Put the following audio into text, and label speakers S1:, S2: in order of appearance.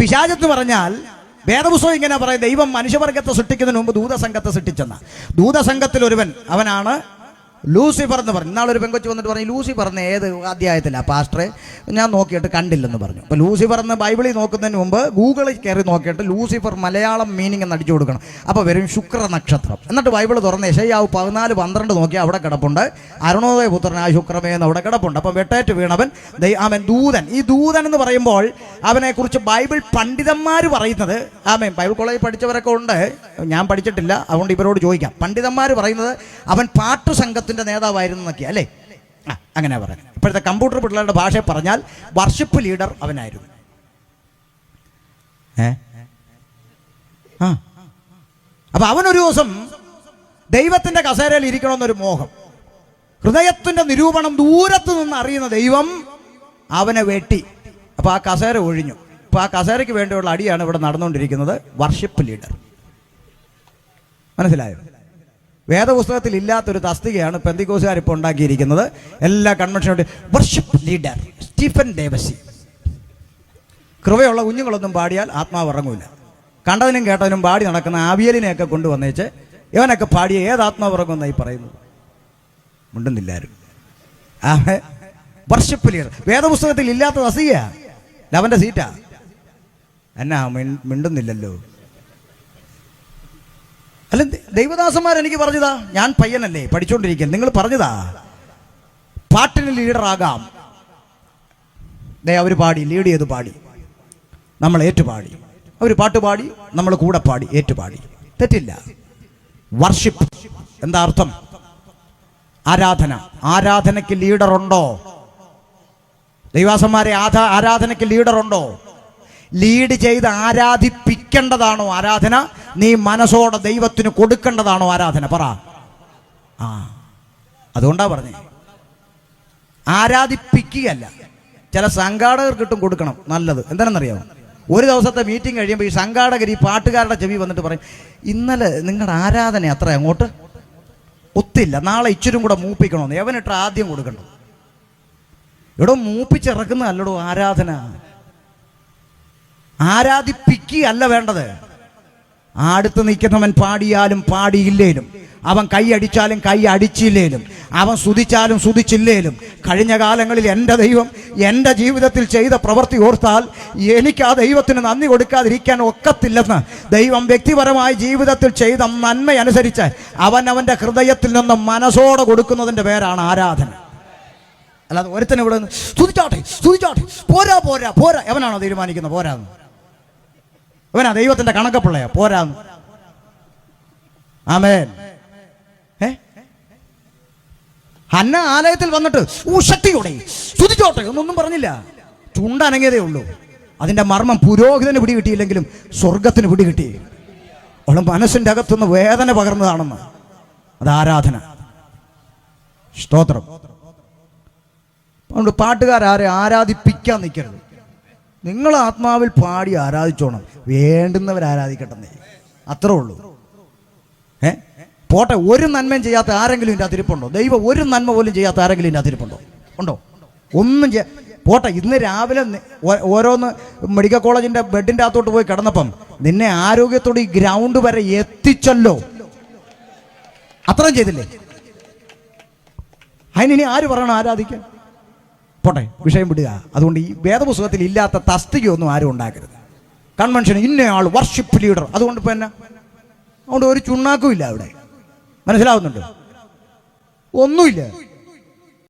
S1: പിശാചെന്ന് പറഞ്ഞാൽ വേദപുസ്തകം ഇങ്ങനെ പറയും, ദൈവം മനുഷ്യവർഗത്തെ സൃഷ്ടിക്കുന്നതിന് മുമ്പ് ദൂതസംഘത്തെ സൃഷ്ടിച്ചെന്ന. ദൂതസംഘത്തിൽ ഒരുവൻ, അവനാണ് ലൂസിഫർ എന്ന് പറഞ്ഞു. ഇന്നാളൊരു പെങ്കൊച്ച് വന്നിട്ട് പറഞ്ഞു, ലൂസിഫർ എന്ന് ഏത് അധ്യായത്തിലാണ് പാസ്റ്ററെ, ഞാൻ നോക്കിയിട്ട് കണ്ടില്ലെന്ന് പറഞ്ഞു. അപ്പോൾ ലൂസിഫർ എന്ന് ബൈബിളിൽ നോക്കുന്നതിന് മുമ്പ് ഗൂഗിളിൽ കയറി നോക്കിയിട്ട് ലൂസിഫർ മലയാളം മീനിങ് എന്ന് അടിച്ചു കൊടുക്കണം. അപ്പോൾ വരും ശുക്ര നക്ഷത്രം. എന്നിട്ട് ബൈബിൾ തുറന്ന് യെശയ്യാവ് 14:12 നോക്കിയാൽ അവിടെ കിടപ്പുണ്ട്, അരുണോദയ പുത്രനായ ശുക്രമേ എന്ന് അവിടെ കിടപ്പുണ്ട്. അപ്പം വെട്ടേറ്റ് വീണവൻ അവൻ ദൂതൻ. ഈ ദൂതൻ എന്ന് പറയുമ്പോൾ അവനെക്കുറിച്ച് ബൈബിൾ പണ്ഡിതന്മാർ പറയുന്നത്, ബൈബിൾ കോളേജിൽ പഠിച്ചവരൊക്കെ ഉണ്ട്, ഞാൻ പഠിച്ചിട്ടില്ല, അതുകൊണ്ട് ഇവരോട് ചോദിക്കാം. പണ്ഡിതന്മാർ പറയുന്നത് അവൻ പാട്ടു സംഘത്തിൻ്റെ നേതാവായിരുന്നു എന്നൊക്കെ അല്ലേ, അങ്ങനെ പറയാം. ഇപ്പോഴത്തെ കമ്പ്യൂട്ടർ പിള്ളേരുടെ ഭാഷയിൽ പറഞ്ഞാൽ വർഷിപ്പ് ലീഡർ അവനായിരുന്നു. അപ്പൊ അവനൊരു ദിവസം ദൈവത്തിന്റെ കസേരയിൽ ഇരിക്കണമെന്നൊരു മോഹം, ഹൃദയത്തിന്റെ നിരൂപണം ദൂരത്ത് നിന്ന് അറിയുന്ന ദൈവം അവനെ വെട്ടി. അപ്പൊ ആ കസേര ഒഴിഞ്ഞു. അപ്പൊ ആ കസേരയ്ക്ക് വേണ്ടിയുള്ള അടിയാണ് ഇവിടെ നടന്നുകൊണ്ടിരിക്കുന്നത്. വർഷിപ്പ് ലീഡർ, മനസ്സിലായോ? വേദപുസ്തകത്തിൽ ഇല്ലാത്തൊരു തസ്തികയാണ് പെന്തിക്കോസുകാർ ഇപ്പോൾ ഉണ്ടാക്കിയിരിക്കുന്നത്. എല്ലാ കൺവെൻഷനും വർഷിപ്പ് ലീഡർ സ്റ്റീഫൻ ദേവസി. കൃപയുള്ള കുഞ്ഞുങ്ങളൊന്നും പാടിയാൽ ആത്മാവ് ഇറങ്ങൂല. കണ്ടതിനും കേട്ടതിനും പാടി നടക്കുന്ന ആവിയലിനെയൊക്കെ കൊണ്ടുവന്നേച്ച് ഇവനൊക്കെ പാടിയ ഏത് ആത്മാവ് ഇറങ്ങുമെന്നായി പറയുന്നത്? മിണ്ടുന്നില്ലാരും. വർഷിപ്പ് ലീഡർ വേദപുസ്തകത്തിൽ ഇല്ലാത്ത തസ്തികയാ, അവന്റെ സീറ്റാ. എന്നാ മിണ്ടുന്നില്ലല്ലോ? അല്ല, ദൈവദാസന്മാർ എനിക്ക് പറഞ്ഞതാ, ഞാൻ പയ്യനല്ലേ പഠിച്ചുകൊണ്ടിരിക്കാൻ, നിങ്ങൾ പറഞ്ഞതാ പാട്ടിന് ലീഡറാകാം. അവർ പാടി, ലീഡ് ചെയ്ത് പാടി, നമ്മൾ ഏറ്റുപാടി. അവർ പാട്ട് പാടി, നമ്മൾ കൂടെ പാടി, ഏറ്റുപാടി. തെറ്റില്ല. വർഷിപ്പ് എന്താ അർത്ഥം? ആരാധന. ആരാധനയ്ക്ക് ലീഡറുണ്ടോ? ദൈവദാസന്മാരെ, ആരാധനയ്ക്ക് ലീഡറുണ്ടോ? ലീഡ് ചെയ്ത് ആരാധിപ്പിക്കേണ്ടതാണോ ആരാധന? നീ മനസ്സോടെ ദൈവത്തിന് കൊടുക്കേണ്ടതാണോ ആരാധന? പറ. അതുകൊണ്ടാ പറഞ്ഞേ, ആരാധിപ്പിക്കുകയല്ല. ചില സംഘാടകർക്കിട്ടും കൊടുക്കണം, നല്ലത്. എന്താണെന്നറിയാമോ? ഒരു ദിവസത്തെ മീറ്റിംഗ് കഴിയുമ്പോൾ ഈ സംഘാടകർ ഈ പാട്ടുകാരുടെ ചെവി വന്നിട്ട് പറയും, ഇന്നലെ നിങ്ങളുടെ ആരാധന അത്ര അങ്ങോട്ട് ഒത്തില്ല, നാളെ ഇച്ചിരും കൂടെ മൂപ്പിക്കണമെന്ന്. എവനിട്ട് ആദ്യം കൊടുക്കണം. ഇവിടെ മൂപ്പിച്ചിറക്കുന്നതല്ലടോ ആരാധന. ആരാധിപ്പിക്കുകയല്ല വേണ്ടത്. അടുത്ത് നിൽക്കുന്നവൻ പാടിയാലും പാടിയില്ലേലും, അവൻ കൈ അടിച്ചാലും കൈ അടിച്ചില്ലേലും, അവൻ സ്തുതിച്ചാലും സ്തുതിച്ചില്ലേലും, കഴിഞ്ഞ കാലങ്ങളിൽ എൻ്റെ ദൈവം എൻ്റെ ജീവിതത്തിൽ ചെയ്ത പ്രവൃത്തി ഓർത്താൽ എനിക്ക് ആ ദൈവത്തിന് നന്ദി കൊടുക്കാതിരിക്കാൻ ഒക്കത്തില്ലെന്ന് ദൈവം വ്യക്തിപരമായി ജീവിതത്തിൽ ചെയ്ത നന്മയനുസരിച്ച് അവൻ്റെ ഹൃദയത്തിൽ നിന്ന് മനസ്സോടെ കൊടുക്കുന്നതിൻ്റെ പേരാണ് ആരാധന. അല്ലാതെ ഒരുത്തനെ ഇവിടെ സ്തുതിച്ചാട്ടെ സ്തുതിച്ചാട്ടെ പോരാ പോരാ പോരാ, എവനാണോ തീരുമാനിക്കുന്നത് പോരാന്ന്? ഇവനാ ദൈവത്തിന്റെ കണക്കപ്പിള്ളയാ പോരാന്ന്? ആമേൻ. ഹന്ന ആലയത്തിൽ വന്നിട്ട് ശക്തിയോടെ സ്തുതിച്ചോട്ടെ എന്നൊന്നും പറഞ്ഞില്ല. ചുണ്ടനങ്ങിയതേ ഉള്ളൂ. അതിന്റെ മർമ്മം പുരോഹിതന് പിടി കിട്ടിയില്ലെങ്കിലും സ്വർഗത്തിന് പിടി കിട്ടി. അവളും മനസ്സിന്റെ അകത്തുനിന്ന് വേദന പകർന്നതാണെന്ന്. അത് ആരാധന. സ്തോത്രം. അതുകൊണ്ട് പാട്ടുകാരെ ആരാധിപ്പിക്കാൻ നിൽക്കരുത്. നിങ്ങൾ ആത്മാവിൽ പാടി ആരാധിച്ചോണം. വേണ്ടുന്നവർ ആരാധിക്കട്ടെ, അത്രേ ഉള്ളൂ. പോട്ടെ, ഒരു നന്മയും ചെയ്യാത്ത ആരെങ്കിലും ഇതിൻ്റെ അതിരിപ്പുണ്ടോ? ദൈവം ഒരു നന്മ പോലും ചെയ്യാത്ത ആരെങ്കിലും ഇതിൻ്റെ അതിരിപ്പുണ്ടോ? ഉണ്ടോ? ഒന്നും പോട്ടെ. ഇന്ന് രാവിലെ ഓരോന്ന് മെഡിക്കൽ കോളേജിൻ്റെ ബെഡിൻ്റെ അകത്തോട്ട് പോയി കിടന്നപ്പം നിന്നെ ആരോഗ്യത്തോടെ ഈ ഗ്രൗണ്ട് വരെ എത്തിച്ചല്ലോ. അത്രയും ചെയ്തില്ലേ? അതിനി ആര് പറയണം ആരാധിക്കാൻ? പോട്ടെ, വിഷയം വിടുക. അതുകൊണ്ട് ഈ വേദപുസ്തകത്തിൽ ഇല്ലാത്ത തസ്തികയൊന്നും ആരും ഉണ്ടാക്കരുത്. കൺവെൻഷൻ ഇന്നയാൾ വർഷിപ്പ് ലീഡർ, അതുകൊണ്ട് ഇപ്പം എന്നാ? അതുകൊണ്ട് ഒരു ചുണ്ണാക്കും ഇല്ല അവിടെ. മനസ്സിലാവുന്നുണ്ടോ? ഒന്നുമില്ല.